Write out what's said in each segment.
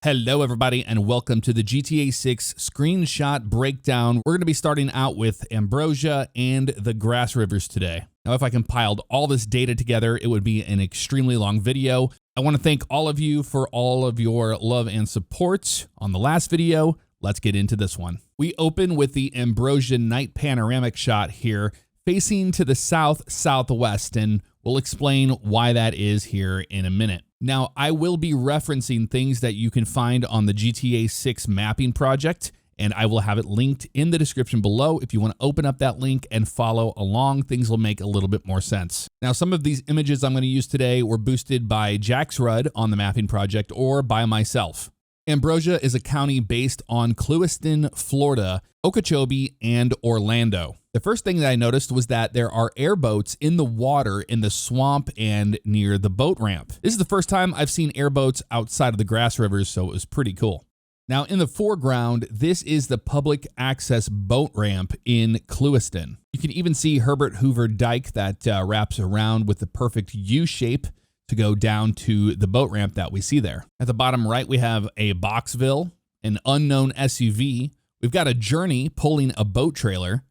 Hello everybody and welcome to the GTA 6 screenshot breakdown. We're going to be starting out with Ambrosia and the Grassrivers today. Now if I compiled all this data together, it would be an extremely long video. I want to thank all of you for all of your love and support on the last video. Let's get into this one. We open with the Ambrosia night panoramic shot here facing to the south-southwest, and we'll explain why that is here in a minute. Now, I will be referencing things that you can find on the GTA 6 mapping project, and I will have it linked in the description below. If you want to open up that link and follow along, things will make a little bit more sense. Now, some of these images I'm going to use today were boosted by Grassrivers on the mapping project or by myself. Ambrosia is a county based on Clewiston, Florida, Okeechobee, and Orlando. The first thing that I noticed was that there are airboats in the water in the swamp and near the boat ramp. This is the first time I've seen airboats outside of the Grassrivers, so it was pretty cool. Now in the foreground, this is the public access boat ramp in Clewiston. You can even see Herbert Hoover Dike that wraps around with the perfect U shape to go down to the boat ramp that we see there. At the bottom right, we have a Boxville, an unknown SUV. We've got a Journey pulling a boat trailer.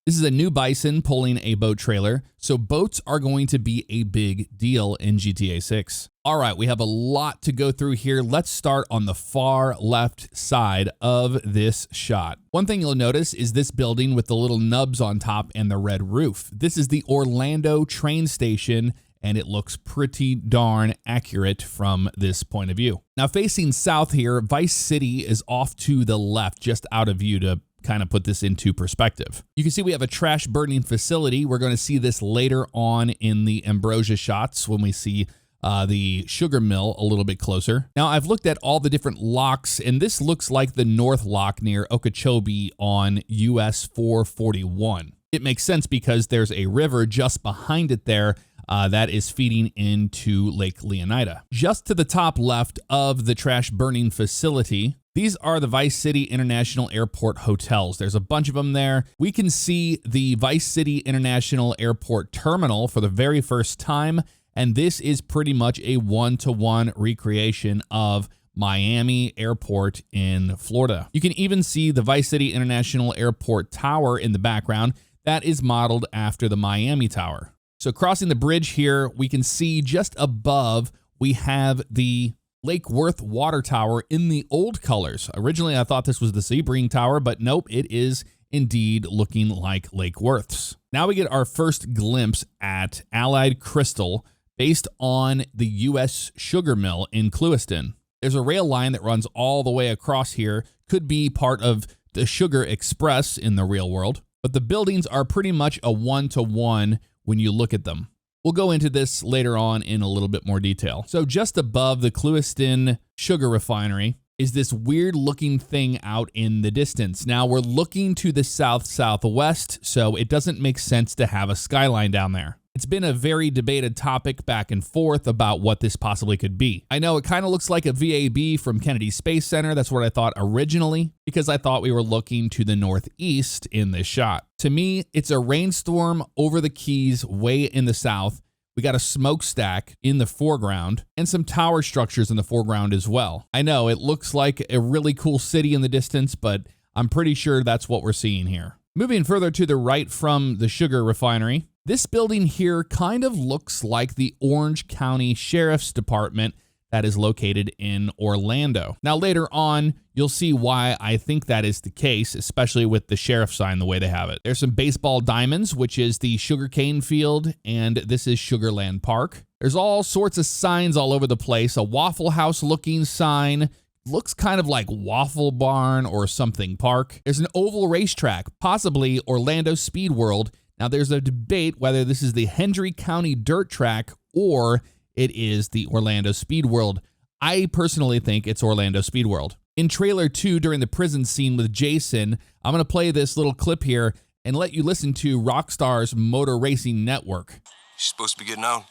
This is a new Bison pulling a boat trailer. So boats are going to be a big deal in GTA 6. All right, we have a lot to go through here. Let's start on the far left side of this shot. One thing you'll notice is this building with the little nubs on top and the red roof. This is the Orlando train station, and it looks pretty darn accurate from this point of view. Now facing south here, Vice City is off to the left, just out of view to kind of put this into perspective. You can see we have a trash burning facility. We're going to see this later on in the Ambrosia shots when we see the sugar mill a little bit closer. Now I've looked at all the different locks, and this looks like the north lock near Okeechobee on US 441. It makes sense because there's a river just behind it there that is feeding into Lake Leonida. Just to the top left of the trash burning facility, these are the Vice City International Airport hotels. There's a bunch of them there. We can see the Vice City International Airport terminal for the very first time, and this is pretty much a one-to-one recreation of Miami Airport in Florida. You can even see the Vice City International Airport tower in the background. That is modeled after the Miami Tower. So crossing the bridge here, we can see just above, we have the Lake Worth water tower in the old colors. Originally, I thought this was the Sebring Tower, but nope, it is indeed looking like Lake Worth's. Now we get our first glimpse at Allied Crystal based on the U.S. sugar mill in Clewiston. There's a rail line that runs all the way across here, could be part of the Sugar Express in the real world, but the buildings are pretty much a one-to-one when you look at them. We'll go into this later on in a little bit more detail. So just above the Clewiston sugar refinery is this weird looking thing out in the distance. Now we're looking to the south-southwest, so it doesn't make sense to have a skyline down there. It's been a very debated topic back and forth about what this possibly could be. I know it kind of looks like a VAB from Kennedy Space Center. That's what I thought originally, because I thought we were looking to the northeast in this shot. To me, it's a rainstorm over the Keys way in the south. We got a smokestack in the foreground and some tower structures in the foreground as well. I know it looks like a really cool city in the distance, but I'm pretty sure that's what we're seeing here. Moving further to the right from the sugar refinery, this building here kind of looks like the Orange County Sheriff's Department that is located in Orlando. Now later on, you'll see why I think that is the case, especially with the sheriff sign the way they have it. There's some baseball diamonds, which is the sugarcane field, and this is Sugarland Park. There's all sorts of signs all over the place. A Waffle House looking sign. Looks kind of like Waffle Barn or something park. There's an oval racetrack, possibly Orlando Speed World. Now there's a debate whether this is the Hendry County Dirt Track or it is the Orlando Speed World. I personally think it's Orlando Speed World. In trailer 2, during the prison scene with Jason, I'm going to play this little clip here and let you listen to Rockstar's Motor Racing Network. You're supposed to be getting out.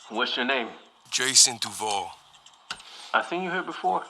What's your name? Jason Duval. I seen you here before.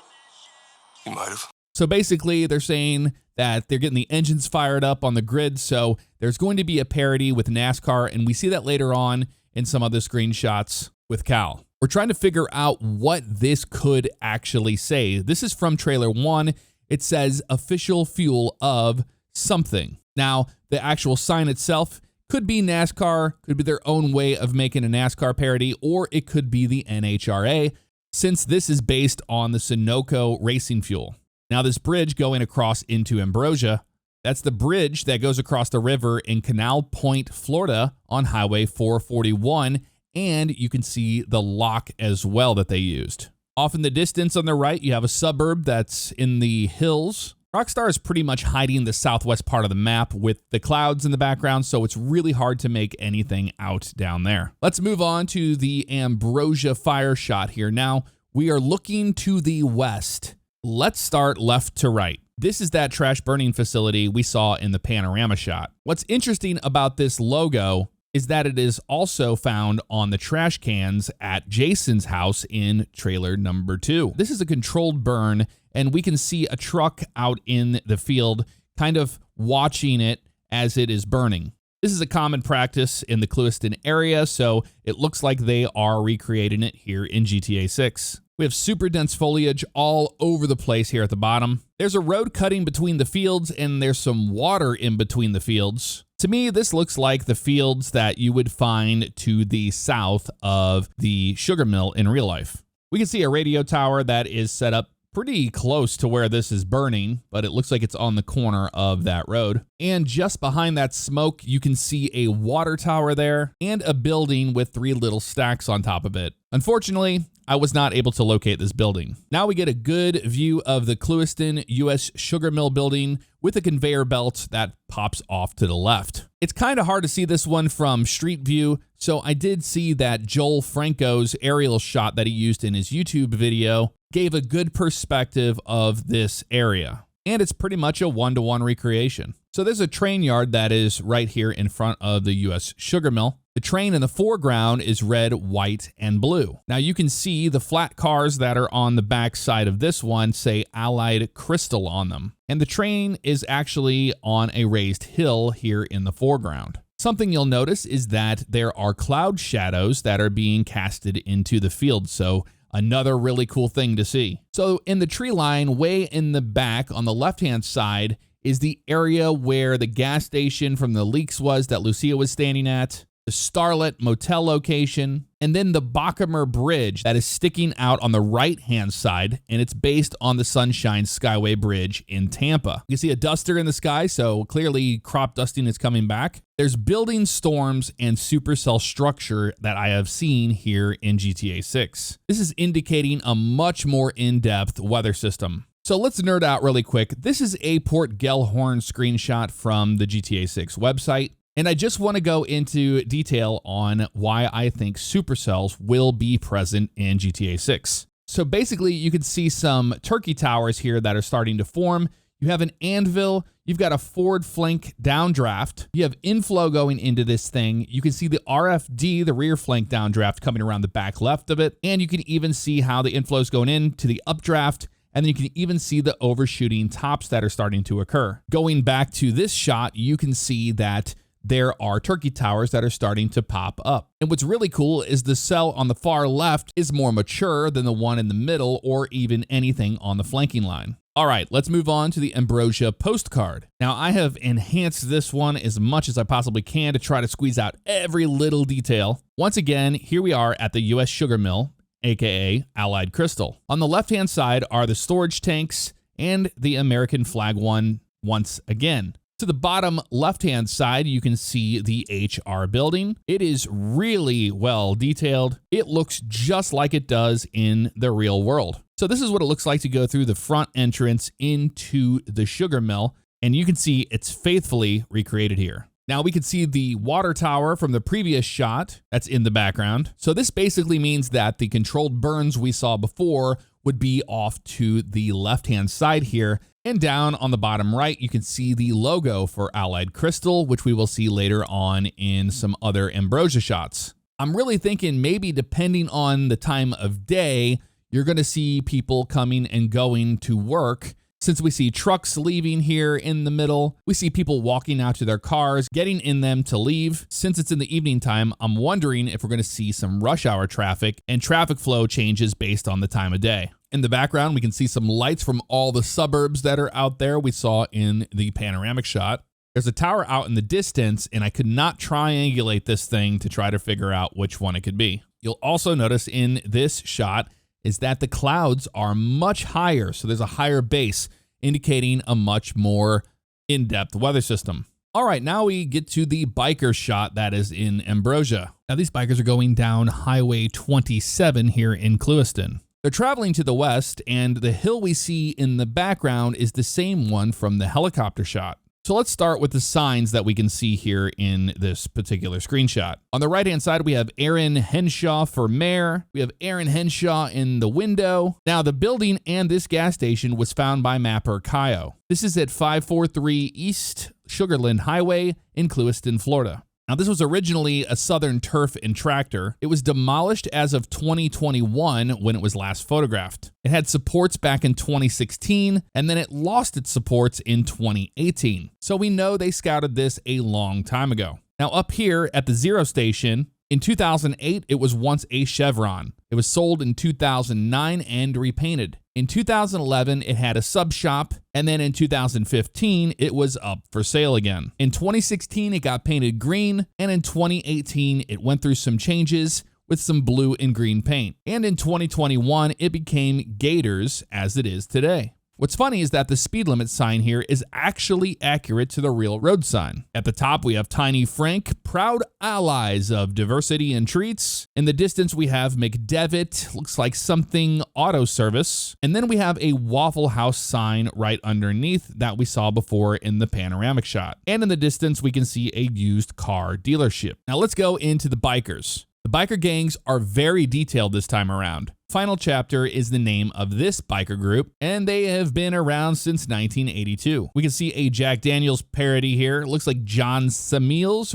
You might have. So basically, they're saying that they're getting the engines fired up on the grid, so there's going to be a parody with NASCAR, and we see that later on in some other screenshots with Cal. We're trying to figure out what this could actually say. This is from trailer 1. It says official fuel of something. Now, the actual sign itself could be NASCAR, could be their own way of making a NASCAR parody, or it could be the NHRA, since this is based on the Sunoco racing fuel. Now, this bridge going across into Ambrosia, that's the bridge that goes across the river in Canal Point, Florida on Highway 441, and you can see the lock as well that they used. Off in the distance on the right, you have a suburb that's in the hills. Rockstar is pretty much hiding the southwest part of the map with the clouds in the background, so it's really hard to make anything out down there. Let's move on to the Ambrosia fire shot here. Now, we are looking to the west. Let's start left to right. This is that trash burning facility we saw in the panorama shot. What's interesting about this logo is that it is also found on the trash cans at Jason's house in trailer number 2. This is a controlled burn, and we can see a truck out in the field kind of watching it as it is burning. This is a common practice in the Clewiston area, so it looks like they are recreating it here in GTA 6. We have super dense foliage all over the place here at the bottom. There's a road cutting between the fields, and there's some water in between the fields. To me, this looks like the fields that you would find to the south of the sugar mill in real life. We can see a radio tower that is set up pretty close to where this is burning, but it looks like it's on the corner of that road. And just behind that smoke, you can see a water tower there and a building with 3 little stacks on top of it. Unfortunately, I was not able to locate this building. Now we get a good view of the Clewiston U.S. Sugar Mill building with a conveyor belt that pops off to the left. It's kind of hard to see this one from street view, so I did see that Joel Franco's aerial shot that he used in his YouTube video gave a good perspective of this area. And it's pretty much a one-to-one recreation. So there's a train yard that is right here in front of the U.S. Sugar Mill. The train in the foreground is red, white, and blue. Now you can see the flat cars that are on the back side of this one say Allied Crystal on them. And the train is actually on a raised hill here in the foreground. Something you'll notice is that there are cloud shadows that are being casted into the field. So another really cool thing to see. So in the tree line, way in the back on the left-hand side is the area where the gas station from the leaks was that Lucia was standing at, the Starlet Motel location, and then the Bockamer Bridge that is sticking out on the right-hand side, and it's based on the Sunshine Skyway Bridge in Tampa. You can see a duster in the sky, so clearly crop dusting is coming back. There's building storms and supercell structure that I have seen here in GTA 6. This is indicating a much more in-depth weather system. So let's nerd out really quick. This is a Port Gellhorn screenshot from the GTA 6 website. And I just want to go into detail on why I think supercells will be present in GTA 6. So basically, you can see some turkey towers here that are starting to form. You have an anvil, you've got a forward flank downdraft, you have inflow going into this thing, you can see the RFD, the rear flank downdraft, coming around the back left of it, and you can even see how the inflow is going into the updraft, and then you can even see the overshooting tops that are starting to occur. Going back to this shot, you can see that there are turkey towers that are starting to pop up. And what's really cool is the cell on the far left is more mature than the one in the middle or even anything on the flanking line. All right, let's move on to the Ambrosia postcard. Now, I have enhanced this one as much as I possibly can to try to squeeze out every little detail. Once again, here we are at the U.S. Sugar Mill, aka Allied Crystal. On the left-hand side are the storage tanks and the American flag one once again. To the bottom left-hand side, you can see the HR building. It is really well detailed. It looks just like it does in the real world. So this is what it looks like to go through the front entrance into the sugar mill, and you can see it's faithfully recreated here. Now we can see the water tower from the previous shot that's in the background. So this basically means that the controlled burns we saw before would be off to the left-hand side here. And down on the bottom right, you can see the logo for Allied Crystal, which we will see later on in some other Ambrosia shots. I'm really thinking maybe depending on the time of day, you're going to see people coming and going to work, Since we see trucks leaving here in the middle, we see people walking out to their cars, getting in them to leave. Since it's in the evening time, I'm wondering if we're going to see some rush hour traffic and traffic flow changes based on the time of day. In the background, we can see some lights from all the suburbs that are out there we saw in the panoramic shot. There's a tower out in the distance, and I could not triangulate this thing to try to figure out which one it could be. You'll also notice in this shot is that the clouds are much higher, so there's a higher base, indicating a much more in-depth weather system. All right, now we get to the biker shot that is in Ambrosia. Now these bikers are going down Highway 27 here in Clewiston. They're traveling to the west, and the hill we see in the background is the same one from the helicopter shot. So let's start with the signs that we can see here in this particular screenshot. On the right-hand side, we have Aaron Henshaw for mayor. We have Aaron Henshaw in the window. Now, the building and this gas station was found by mapper Kaio. This is at 543 East Sugarland Highway in Clewiston, Florida. Now, this was originally a Southern Turf and tractor. It was demolished as of 2021 when it was last photographed. It had supports back in 2016, and then it lost its supports in 2018. So we know they scouted this a long time ago. Now, up here at the Zero Station, in 2008, it was once a Chevron. It was sold in 2009 and repainted. In 2011, it had a sub shop, and then in 2015, it was up for sale again. In 2016, it got painted green, and in 2018, it went through some changes with some blue and green paint. And in 2021, it became Gators as it is today. What's funny is that the speed limit sign here is actually accurate to the real road sign. At the top, we have Tiny Frank, proud allies of diversity and treats. In the distance, we have McDevitt, looks like something auto service. And then we have a Waffle House sign right underneath that we saw before in the panoramic shot. And in the distance, we can see a used car dealership. Now let's go into the bikers. The biker gangs are very detailed this time around. Final Chapter is the name of this biker group, and they have been around since 1982. We can see a Jack Daniels parody here. It looks like John Samuels,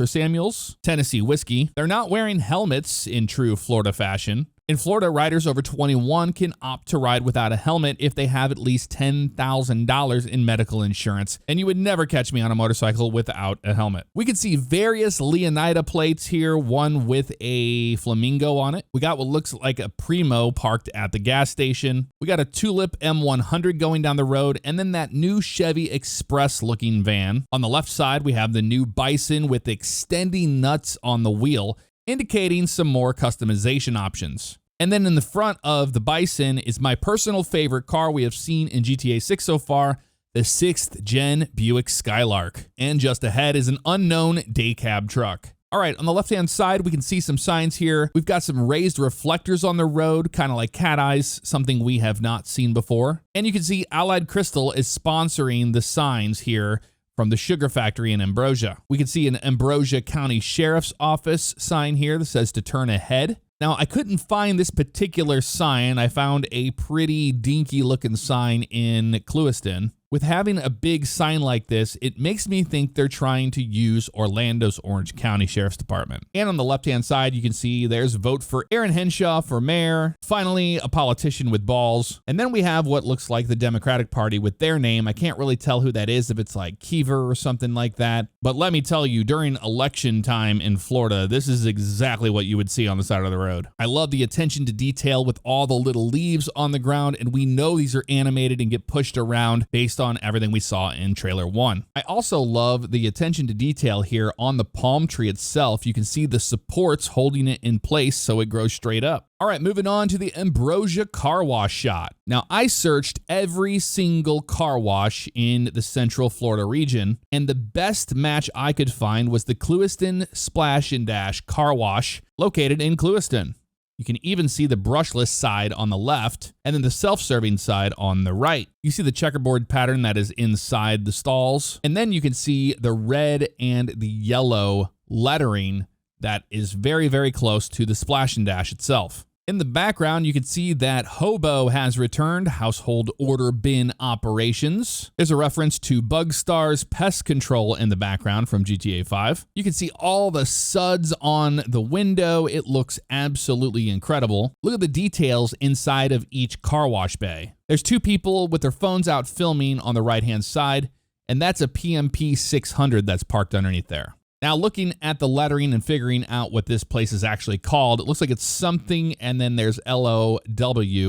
Tennessee Whiskey. They're not wearing helmets in true Florida fashion. In Florida, riders over 21 can opt to ride without a helmet if they have at least $10,000 in medical insurance, and you would never catch me on a motorcycle without a helmet. We can see various Leonida plates here, one with a flamingo on it. We got what looks like a Primo parked at the gas station. We got a Tulip M100 going down the road, and then that new Chevy Express looking van. On the left side, we have the new Bison with extending nuts on the wheel, indicating some more customization options. And then in the front of the Bison is my personal favorite car we have seen in GTA 6 so far, the 6th Gen Buick Skylark. And just ahead is an unknown day cab truck. All right, on the left-hand side, we can see some signs here. We've got some raised reflectors on the road, kind of like cat eyes, something we have not seen before. And you can see Allied Crystal is sponsoring the signs here from the sugar factory in Ambrosia. We can see an Ambrosia County Sheriff's Office sign here that says to turn ahead. Now, I couldn't find this particular sign. I found a pretty dinky looking sign in Clewiston. With having a big sign like this, it makes me think they're trying to use Orlando's Orange County Sheriff's Department. And on the left-hand side, you can see there's vote for Aaron Henshaw for mayor. Finally, a politician with balls. And then we have what looks like the Democratic Party with their name. I can't really tell who that is, if it's like Kiever or something like that. But let me tell you, during election time in Florida, this is exactly what you would see on the side of the road. I love the attention to detail with all the little leaves on the ground, and we know these are animated and get pushed around based on everything we saw in trailer 1. I also love the attention to detail here on the palm tree itself. You can see the supports holding it in place so it grows straight up. All right, moving on to the Ambrosia car wash shot. Now, I searched every single car wash in the Central Florida region, and the best match I could find was the Clewiston Splash and Dash car wash located in Clewiston. You can even see the brushless side on the left and then the self-serving side on the right. You see the checkerboard pattern that is inside the stalls. And then you can see the red and the yellow lettering that is very, very close to the Splash and Dash itself. In the background, you can see that Hobo has returned, household order bin operations. There's a reference to Bugstar's pest control in the background from GTA 5. You can see all the suds on the window. It looks absolutely incredible. Look at the details inside of each car wash bay. There's two people with their phones out filming on the right-hand side, and that's a PMP 600 that's parked underneath there. Now, looking at the lettering and figuring out what this place is actually called, it looks like it's something, and then there's LOW,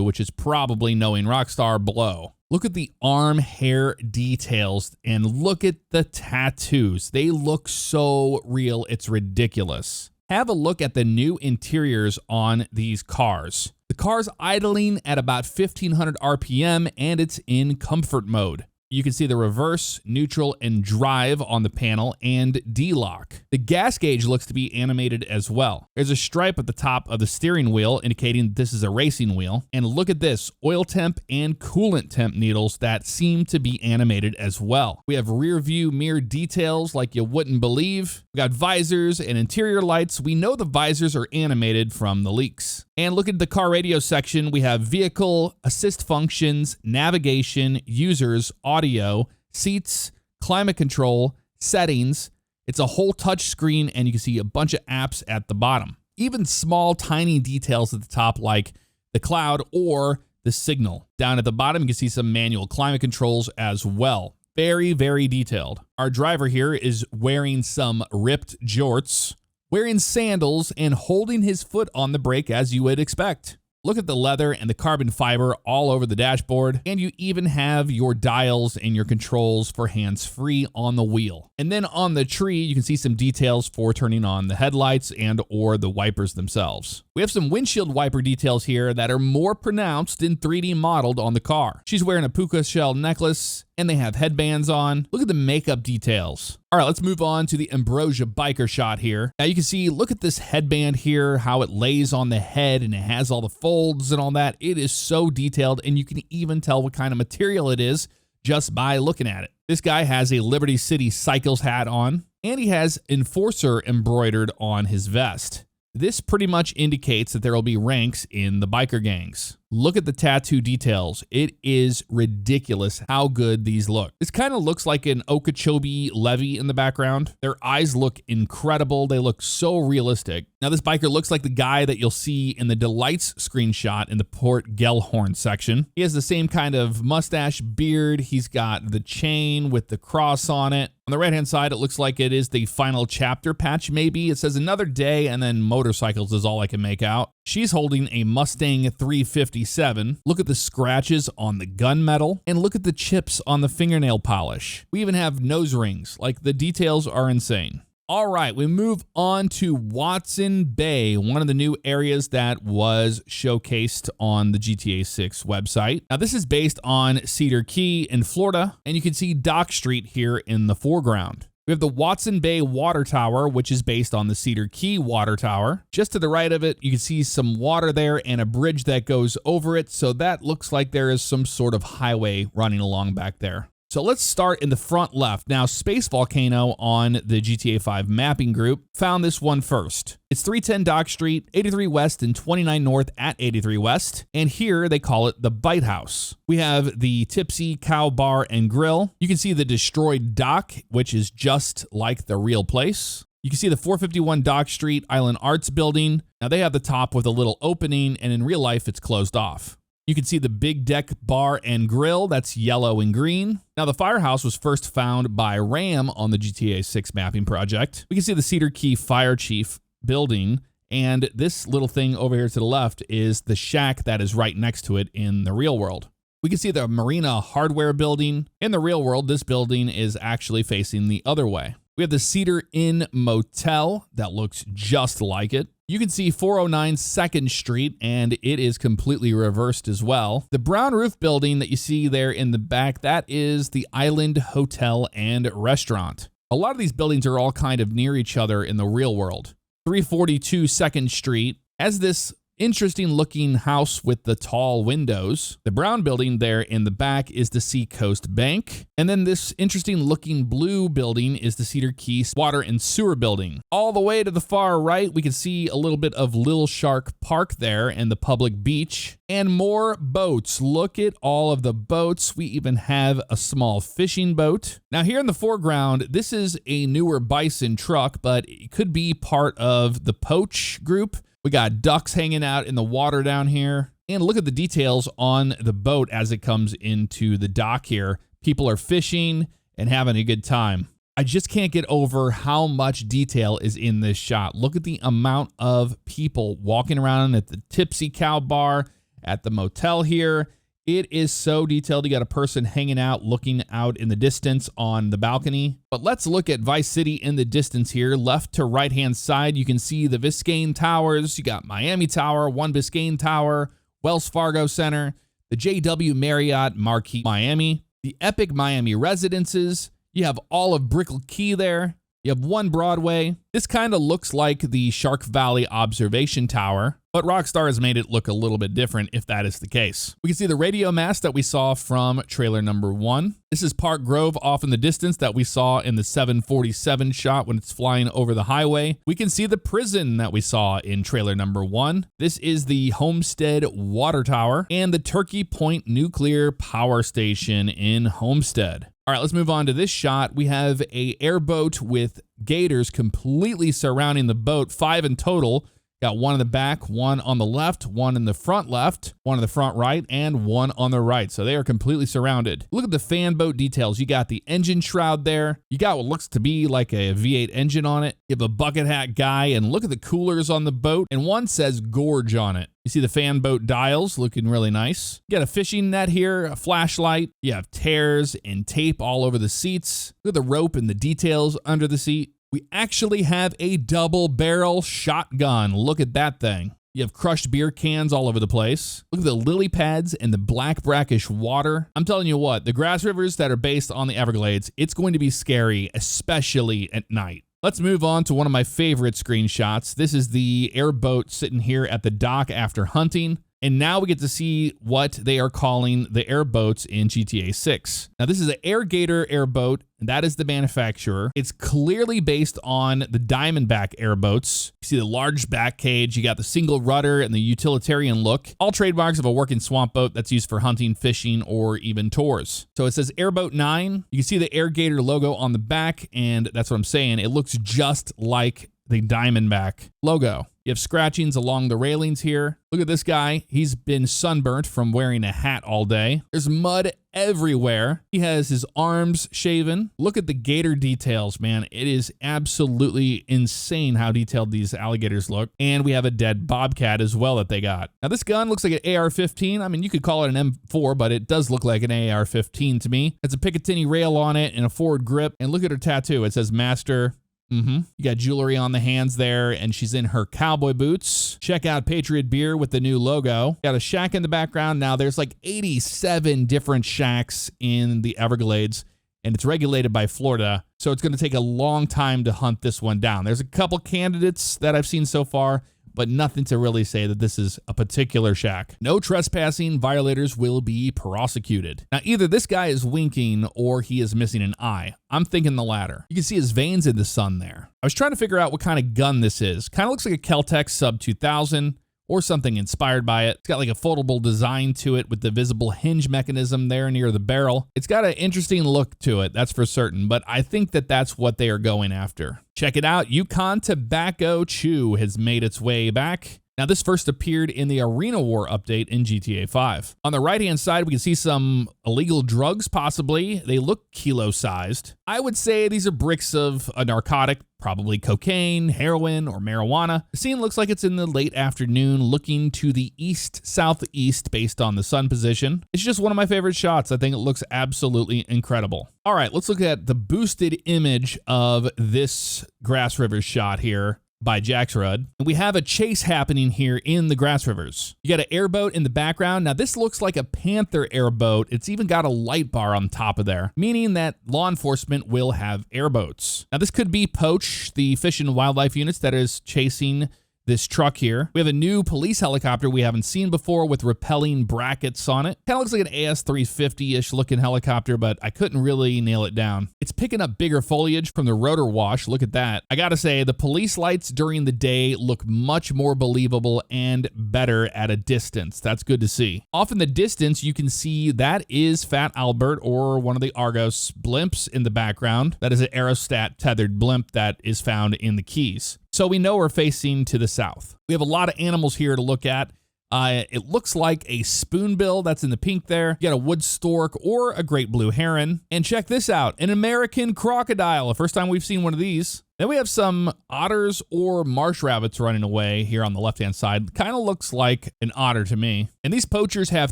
which is probably knowing Rockstar below. Look at the arm hair details, and look at the tattoos. They look so real, it's ridiculous. Have a look at the new interiors on these cars. The car's idling at about 1500 RPM, and it's in comfort mode. You can see the reverse, neutral, and drive on the panel, and D-lock. The gas gauge looks to be animated as well. There's a stripe at the top of the steering wheel indicating this is a racing wheel. And look at this, oil temp and coolant temp needles that seem to be animated as well. We have rear view mirror details like you wouldn't believe. We got visors and interior lights. We know the visors are animated from the leaks. And look at the car radio section. We have vehicle, assist functions, navigation, users, audio, seats, climate control, settings. It's a whole touch screen, and you can see a bunch of apps at the bottom. Even small, tiny details at the top like the cloud or the signal. Down at the bottom, you can see some manual climate controls as well. Very, very detailed. Our driver here is wearing some ripped jorts, wearing sandals, and holding his foot on the brake as you would expect. Look at the leather and the carbon fiber all over the dashboard, and you even have your dials and your controls for hands-free on the wheel. And then on the tree, you can see some details for turning on the headlights and or the wipers themselves. We have some windshield wiper details here that are more pronounced and 3D modeled on the car. She's wearing a puka shell necklace, and they have headbands on. Look at the makeup details. All right, let's move on to the Ambrosia biker shot here. Now you can see, look at this headband here, how it lays on the head and it has all the folds and all that. It is so detailed, and you can even tell what kind of material it is just by looking at it. This guy has a Liberty City Cycles hat on, and he has Enforcer embroidered on his vest. This pretty much indicates that there will be ranks in the biker gangs. Look at the tattoo details. It is ridiculous how good these look. This kind of looks like an Okeechobee levee in the background. Their eyes look incredible. They look so realistic. Now this biker looks like the guy that you'll see in the Delights screenshot in the Port Gellhorn section. He has the same kind of mustache, beard. He's got the chain with the cross on it. On the right-hand side, it looks like it is the final chapter patch, maybe. It says another day and then motorcycles is all I can make out. She's holding a Mustang 357. Look at the scratches on the gunmetal, and look at the chips on the fingernail polish. We even have nose rings. Like, the details are insane. All right, we move on to Watson Bay, one of the new areas that was showcased on the GTA 6 website. Now, this is based on Cedar Key in Florida, and you can see Dock Street here in the foreground. We have the Watson Bay Water Tower, which is based on the Cedar Key Water Tower. Just to the right of it, you can see some water there and a bridge that goes over it, so that looks like there is some sort of highway running along back there. So let's start in the front left. Now, Space Volcano on the GTA 5 mapping group found this one first. It's 310 Dock Street, 83 West, and 29 North at 83 West. And here they call it the Bite House. We have the Tipsy Cow Bar and Grill. You can see the destroyed dock, which is just like the real place. You can see the 451 Dock Street Island Arts building. Now, they have the top with a little opening, and in real life, it's closed off. You can see the Big Deck Bar and Grill, that's yellow and green. Now, the firehouse was first found by Ram on the GTA 6 mapping project. We can see the Cedar Key Fire Chief building, and this little thing over here to the left is the shack that is right next to it in the real world. We can see the Marina Hardware building. In the real world, this building is actually facing the other way. We have the Cedar Inn Motel that looks just like it. You can see 409 2nd Street, and it is completely reversed as well. The brown roof building that you see there in the back, that is the Island Hotel and Restaurant. A lot of these buildings are all kind of near each other in the real world. 342 2nd Street. As this interesting looking house with the tall windows. The brown building there in the back is the Seacoast Bank. And then this interesting looking blue building is the Cedar Key Water and Sewer Building. All the way to the far right, we can see a little bit of Little Shark Park there and the public beach. And more boats. Look at all of the boats. We even have a small fishing boat. Now here in the foreground, this is a newer bison truck, but it could be part of the Poach group. We got ducks hanging out in the water down here. And look at the details on the boat as it comes into the dock here. People are fishing and having a good time. I just can't get over how much detail is in this shot. Look at the amount of people walking around at the Tipsy Cow Bar, at the motel here. It is so detailed. You got a person hanging out, looking out in the distance on the balcony. But let's look at Vice City in the distance here. Left to right-hand side, you can see the Biscayne Towers. You got Miami Tower, One Biscayne Tower, Wells Fargo Center, the JW Marriott Marquis Miami, the Epic Miami Residences. You have all of Brickell Key there. You have One Broadway. This kind of looks like the Shark Valley Observation Tower, but Rockstar has made it look a little bit different if that is the case. We can see the radio mast that we saw from trailer number 1. This is Park Grove off in the distance that we saw in the 747 shot when it's flying over the highway. We can see the prison that we saw in trailer number 1. This is the Homestead Water Tower and the Turkey Point Nuclear Power Station in Homestead. All right, let's move on to this shot. We have a airboat with gators completely surrounding the boat, 5 in total. Got one in the back, one on the left, one in the front left, one in the front right, and one on the right. So they are completely surrounded. Look at the fan boat details. You got the engine shroud there. You got what looks to be like a V8 engine on it. You have a bucket hat guy, and look at the coolers on the boat, and one says Gorge on it. You see the fan boat dials looking really nice. You got a fishing net here, a flashlight. You have tears and tape all over the seats. Look at the rope and the details under the seat. We actually have a double barrel shotgun. Look at that thing. You have crushed beer cans all over the place. Look at the lily pads and the black brackish water. I'm telling you what, the grass rivers that are based on the Everglades, it's going to be scary, especially at night. Let's move on to one of my favorite screenshots. This is the airboat sitting here at the dock after hunting. And now we get to see what they are calling the airboats in GTA 6. Now, this is an Airgator airboat, and that is the manufacturer. It's clearly based on the Diamondback airboats. You see the large back cage, you got the single rudder and the utilitarian look. All trademarks of a working swamp boat that's used for hunting, fishing, or even tours. So it says Airboat 9. You can see the Airgator logo on the back, and that's what I'm saying. It looks just like the Diamondback logo. You have scratchings along the railings here. Look at this guy. He's been sunburnt from wearing a hat all day. There's mud everywhere. He has his arms shaven. Look at the gator details, man. It is absolutely insane how detailed these alligators look. And we have a dead bobcat as well that they got. Now, this gun looks like an AR-15. I mean, you could call it an M4, but it does look like an AR-15 to me. It's a Picatinny rail on it and a forward grip. And look at her tattoo. It says Master. You got jewelry on the hands there, and she's in her cowboy boots. Check out Patriot Beer with the new logo. Got a shack in the background. Now, there's like 87 different shacks in the Everglades, and it's regulated by Florida, so it's going to take a long time to hunt this one down. There's a couple candidates that I've seen so far, but nothing to really say that this is a particular shack. No trespassing. Violators will be prosecuted. Now, either this guy is winking or he is missing an eye. I'm thinking the latter. You can see his veins in the sun there. I was trying to figure out what kind of gun this is. Kind of looks like a Kel-Tec Sub 2000 or something inspired by it. It's got like a foldable design to it with the visible hinge mechanism there near the barrel. It's got an interesting look to it, that's for certain, but I think that that's what they are going after. Check it out. Yukon Tobacco Chew has made its way back. Now, this first appeared in the Arena War update in GTA 5. On the right-hand side, we can see some illegal drugs, possibly. They look kilo-sized. I would say these are bricks of a narcotic, probably cocaine, heroin, or marijuana. The scene looks like it's in the late afternoon, looking to the east-southeast based on the sun position. It's just one of my favorite shots. I think it looks absolutely incredible. All right, let's look at the boosted image of this Grass Rivers shot here by Jaxrud. And we have a chase happening here in the Grass Rivers. You got an airboat in the background. Now, this looks like a Panther airboat. It's even got a light bar on top of there, meaning that law enforcement will have airboats. Now, this could be Poach, the Fish and Wildlife units that is chasing this truck here. We have a new police helicopter we haven't seen before with rappelling brackets on it. Kind of looks like an AS-350-ish looking helicopter, but I couldn't really nail it down. It's picking up bigger foliage from the rotor wash. Look at that. I gotta say, the police lights during the day look much more believable and better at a distance. That's good to see. Off in the distance, you can see that is Fat Albert, or one of the Argos blimps in the background. That is an aerostat tethered blimp that is found in the Keys. So we know we're facing to the south. We have a lot of animals here to look at. It looks like a spoonbill that's in the pink there. You got a wood stork or a great blue heron. And check this out, an American crocodile. The first time we've seen one of these. Then we have some otters or marsh rabbits running away here on the left-hand side. Kind of looks like an otter to me. And these poachers have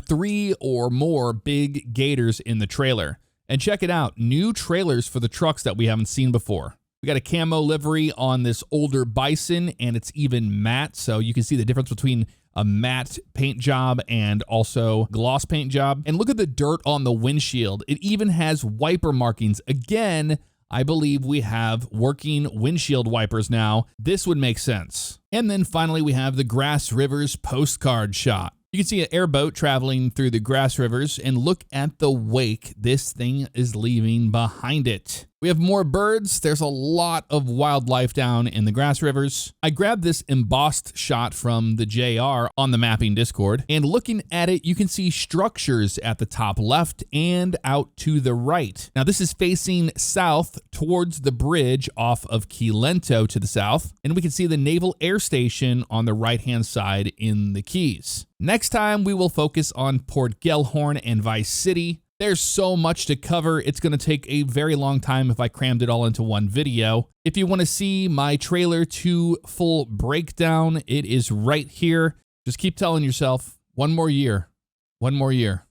3 or more big gators in the trailer. And check it out, new trailers for the trucks that we haven't seen before. We got a camo livery on this older bison, and it's even matte, so you can see the difference between a matte paint job and also gloss paint job. And look at the dirt on the windshield. It even has wiper markings. Again, I believe we have working windshield wipers now. This would make sense. And then finally, we have the Grassrivers postcard shot. You can see an airboat traveling through the Grassrivers, and look at the wake this thing is leaving behind it. We have more birds. There's a lot of wildlife down in the Grassrivers. I grabbed this embossed shot from the JR on the mapping Discord, and looking at it, you can see structures at the top left and out to the right. Now, this is facing south towards the bridge off of Key Lento to the south, and we can see the Naval Air Station on the right-hand side in the Keys. Next time, we will focus on Port Gellhorn and Vice City. There's so much to cover, it's going to take a very long time if I crammed it all into one video. If you want to see my trailer to full breakdown, it is right here. Just keep telling yourself, one more year, one more year.